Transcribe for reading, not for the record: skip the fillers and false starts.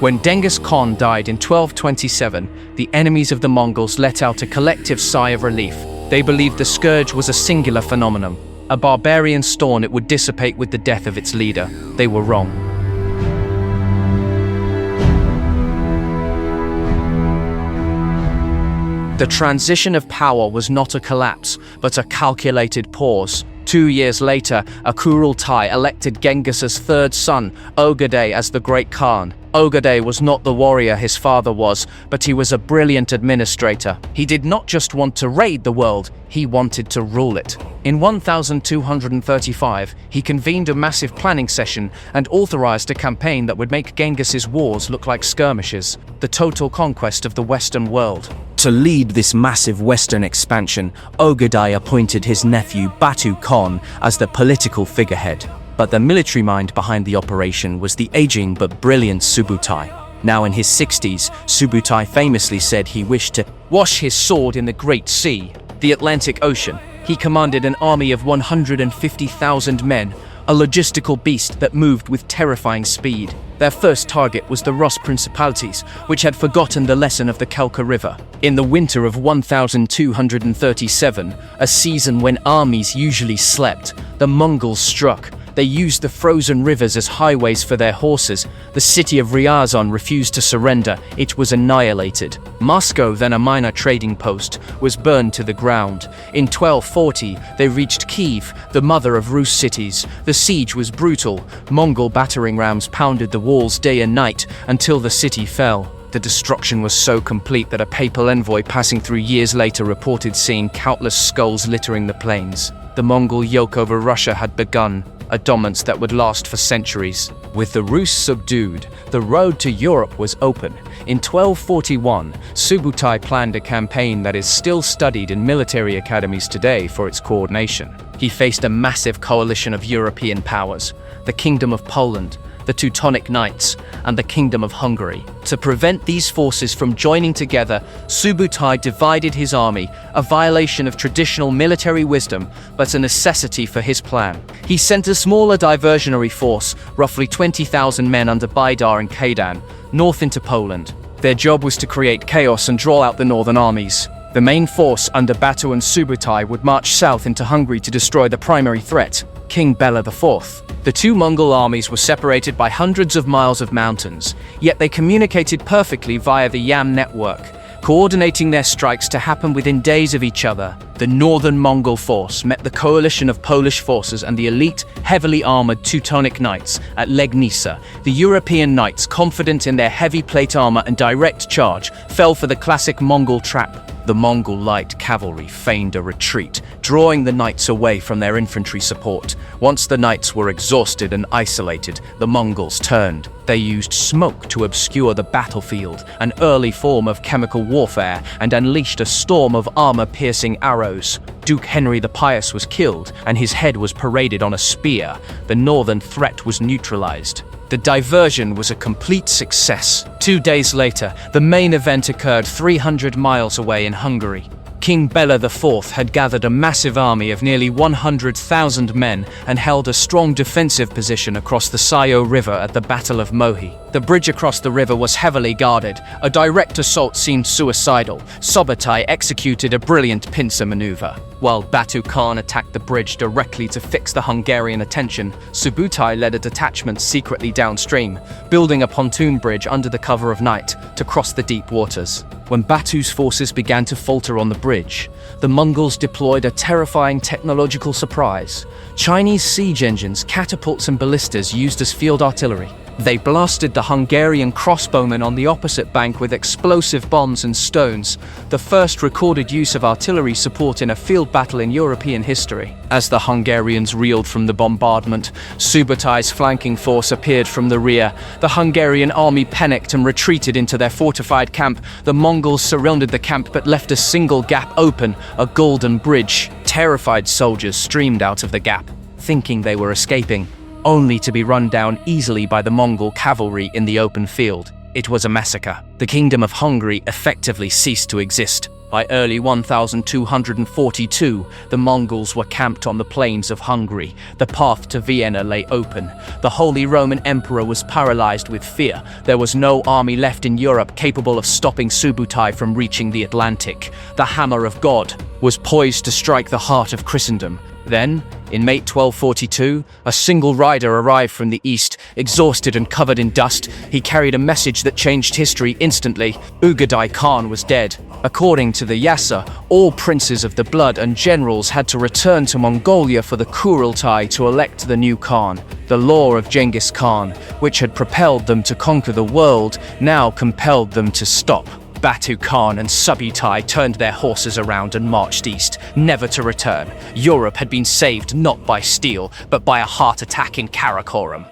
When Genghis Khan died in 1227, the enemies of the Mongols let out a collective sigh of relief. They believed the scourge was a singular phenomenon, a barbarian storm it would dissipate with the death of its leader. They were wrong. The transition of power was not a collapse, but a calculated pause. 2 years later, a Subutai elected Genghis's third son, Ögedei, as the Great Khan. Ögedei was not the warrior his father was, but he was a brilliant administrator. He did not just want to raid the world, he wanted to rule it. In 1235, he convened a massive planning session and authorized a campaign that would make Genghis's wars look like skirmishes, the total conquest of the Western world. To lead this massive Western expansion, Ögedei appointed his nephew Batu Khan as the political figurehead. But the military mind behind the operation was the aging but brilliant Subutai. Now in his 60s, Subutai famously said he wished to wash his sword in the Great Sea, the Atlantic Ocean. He commanded an army of 150,000 men, a logistical beast that moved with terrifying speed. Their first target was the Rus principalities, which had forgotten the lesson of the Kelka River. In the winter of 1237, a season when armies usually slept, the Mongols struck. They used the frozen rivers as highways for their horses. The city of Ryazan refused to surrender. It was annihilated. Moscow, then a minor trading post, was burned to the ground. In 1240, they reached Kyiv, the mother of Rus cities. The siege was brutal. Mongol battering rams pounded the walls day and night until the city fell. The destruction was so complete that a papal envoy passing through years later reported seeing countless skulls littering the plains. The Mongol yoke over Russia had begun, a dominance that would last for centuries. With the Rus subdued, the road to Europe was open. In 1241, Subutai planned a campaign that is still studied in military academies today for its coordination. He faced a massive coalition of European powers, the Kingdom of Poland, the Teutonic Knights, and the Kingdom of Hungary. To prevent these forces from joining together, Subutai divided his army, a violation of traditional military wisdom, but a necessity for his plan. He sent a smaller diversionary force, roughly 20,000 men under Bydar and Kaydan, north into Poland. Their job was to create chaos and draw out the northern armies. The main force under Batu and Subutai would march south into Hungary to destroy the primary threat, King Bela IV. The two Mongol armies were separated by hundreds of miles of mountains, yet they communicated perfectly via the Yam network, coordinating their strikes to happen within days of each other. The northern Mongol force met the coalition of Polish forces and the elite, heavily armored Teutonic Knights at Legnica. The European knights, confident in their heavy plate armor and direct charge, fell for the classic Mongol trap. The Mongol light cavalry feigned a retreat, drawing the knights away from their infantry support. Once the knights were exhausted and isolated, the Mongols turned. They used smoke to obscure the battlefield, an early form of chemical warfare, and unleashed a storm of armor-piercing arrows. Duke Henry the Pious was killed, and his head was paraded on a spear. The northern threat was neutralized. The diversion was a complete success. 2 days later, the main event occurred 300 miles away in Hungary. King Bela IV had gathered a massive army of nearly 100,000 men and held a strong defensive position across the Sajo River at the Battle of Mohi. The bridge across the river was heavily guarded. A direct assault seemed suicidal. Subutai executed a brilliant pincer maneuver. While Batu Khan attacked the bridge directly to fix the Hungarian attention, Subutai led a detachment secretly downstream, building a pontoon bridge under the cover of night to cross the deep waters. When Batu's forces began to falter on the bridge, the Mongols deployed a terrifying technological surprise. Chinese siege engines, catapults and ballistas used as field artillery. They blasted the Hungarian crossbowmen on the opposite bank with explosive bombs and stones, the first recorded use of artillery support in a field battle in European history. As the Hungarians reeled from the bombardment, Subutai's flanking force appeared from the rear. The Hungarian army panicked and retreated into their fortified camp. The Mongols surrounded the camp but left a single gap open, a golden bridge. Terrified soldiers streamed out of the gap, thinking they were escaping, only to be run down easily by the Mongol cavalry in the open field. It was a massacre. The Kingdom of Hungary effectively ceased to exist. By early 1242, the Mongols were camped on the plains of Hungary. The path to Vienna lay open. The Holy Roman Emperor was paralyzed with fear. There was no army left in Europe capable of stopping Subutai from reaching the Atlantic. The hammer of God was poised to strike the heart of Christendom. Then, in May 1242, a single rider arrived from the east, exhausted and covered in dust. He carried a message that changed history instantly. Ögedei Khan was dead. According to the Yasa, all princes of the blood and generals had to return to Mongolia for the Kurultai to elect the new Khan. The law of Genghis Khan, which had propelled them to conquer the world, now compelled them to stop. Batu Khan and Subutai turned their horses around and marched east, never to return. Europe had been saved not by steel, but by a heart attack in Karakoram.